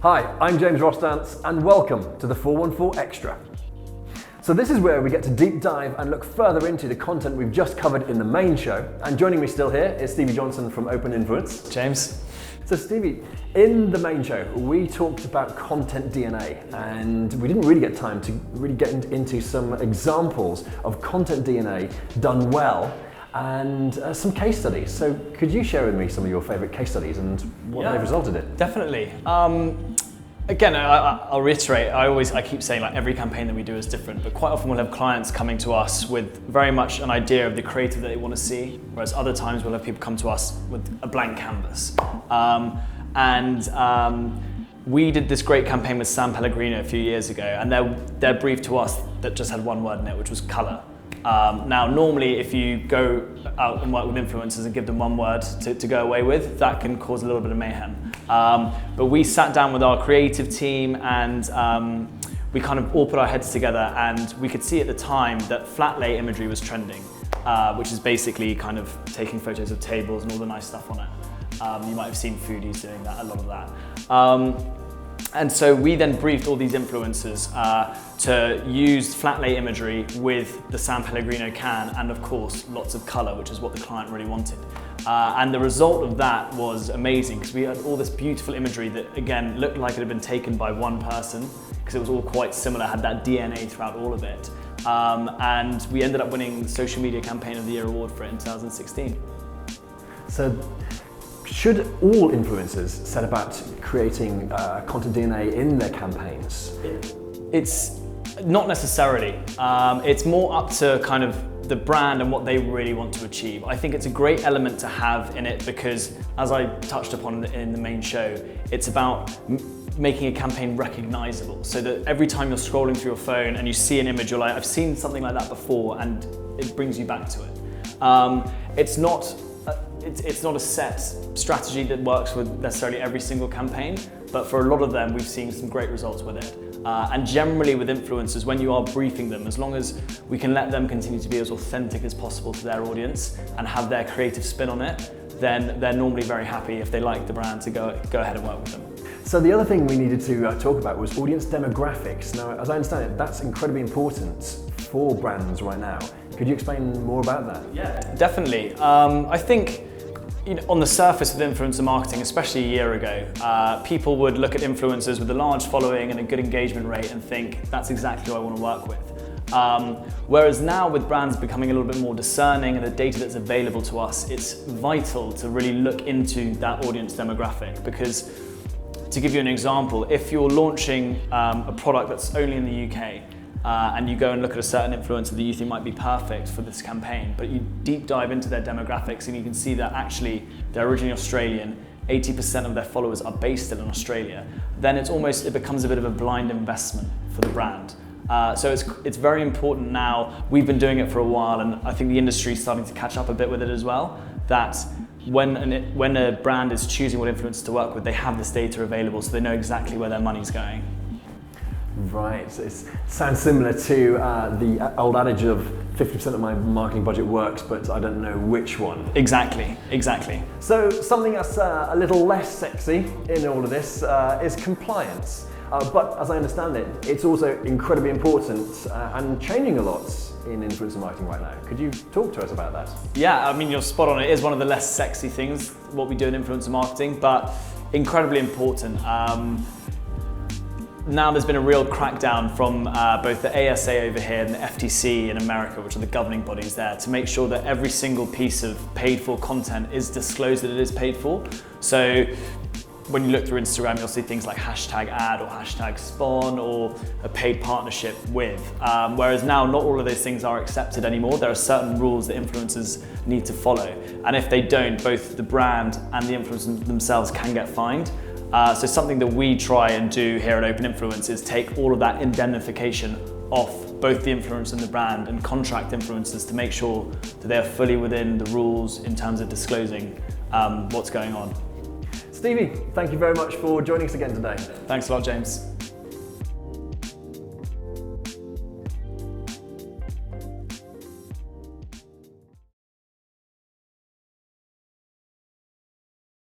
Hi, I'm James Rostance and welcome to the 414 Extra. So this is where we get to deep dive and look further into the content we've just covered in the main show. And joining me still here is Stevie Johnson from Open Influence. James. So Stevie, in the main show, we talked about content DNA and we didn't really get time to really get into some examples of content DNA done well and some case studies. So could you share with me some of your favourite case studies and what they've resulted in? Definitely. Again, I'll reiterate, I keep saying like every campaign that we do is different, but quite often we'll have clients coming to us with very much an idea of the creative that they want to see, whereas other times we'll have people come to us with a blank canvas. We did this great campaign with San Pellegrino a few years ago, and their brief to us that just had one word in it, which was colour. Now, normally if you go out and work with influencers and give them one word to go away with, that can cause a little bit of mayhem. But we sat down with our creative team and we kind of all put our heads together, and we could see at the time that flat lay imagery was trending, which is basically kind of taking photos of tables and all the nice stuff on it. You might have seen foodies doing that, a lot of that. And so we then briefed all these influencers to use flat lay imagery with the San Pellegrino can, and of course lots of colour, which is what the client really wanted. And the result of that was amazing, because we had all this beautiful imagery that again looked like it had been taken by one person, because it was all quite similar, had that DNA throughout all of it. And we ended up winning the Social Media Campaign of the Year award for it in 2016. So, should all influencers set about creating content DNA in their campaigns? It's not necessarily. It's more up to kind of the brand and what they really want to achieve. I think it's a great element to have in it because, as I touched upon in the main show, it's about making a campaign recognizable, so that every time you're scrolling through your phone and you see an image, you're like, I've seen something like that before, and it brings you back to it. It's not a set strategy that works with necessarily every single campaign, but for a lot of them, we've seen some great results with it. And generally with influencers, when you are briefing them, as long as we can let them continue to be as authentic as possible to their audience and have their creative spin on it, then they're normally very happy if they like the brand to go ahead and work with them. So the other thing we needed to talk about was audience demographics. Now, as I understand it, that's incredibly important for brands right now. Could you explain more about that? Yeah, definitely. I think, on the surface of influencer marketing, especially a year ago, people would look at influencers with a large following and a good engagement rate and think, that's exactly who I want to work with. Whereas now with brands becoming a little bit more discerning and the data that's available to us, it's vital to really look into that audience demographic, because to give you an example, if you're launching a product that's only in the UK, and you go and look at a certain influencer that you think might be perfect for this campaign, but you deep dive into their demographics and you can see that actually they're originally Australian, 80% of their followers are based in Australia, then it becomes a bit of a blind investment for the brand. So it's very important now. We've been doing it for a while, and I think the industry is starting to catch up a bit with it as well, that when a brand is choosing what influencers to work with, they have this data available so they know exactly where their money's going. Right, so it sounds similar to the old adage of 50% of my marketing budget works, but I don't know which one. Exactly. So something that's a little less sexy in all of this is compliance. But as I understand it, it's also incredibly important and changing a lot in influencer marketing right now. Could you talk to us about that? Yeah, I mean, you're spot on. It is one of the less sexy things, what we do in influencer marketing, but incredibly important. Now there's been a real crackdown from both the ASA over here and the FTC in America, which are the governing bodies there, to make sure that every single piece of paid for content is disclosed that it is paid for. So when you look through Instagram, you'll see things like hashtag ad or hashtag spawn or a paid partnership with. Whereas now not all of those things are accepted anymore. There are certain rules that influencers need to follow. And if they don't, both the brand and the influencers themselves can get fined. So something that we try and do here at Open Influence is take all of that indemnification off both the influencer and the brand and contract influencers to make sure that they are fully within the rules in terms of disclosing what's going on. Stevie, thank you very much for joining us again today. Thanks a lot, James.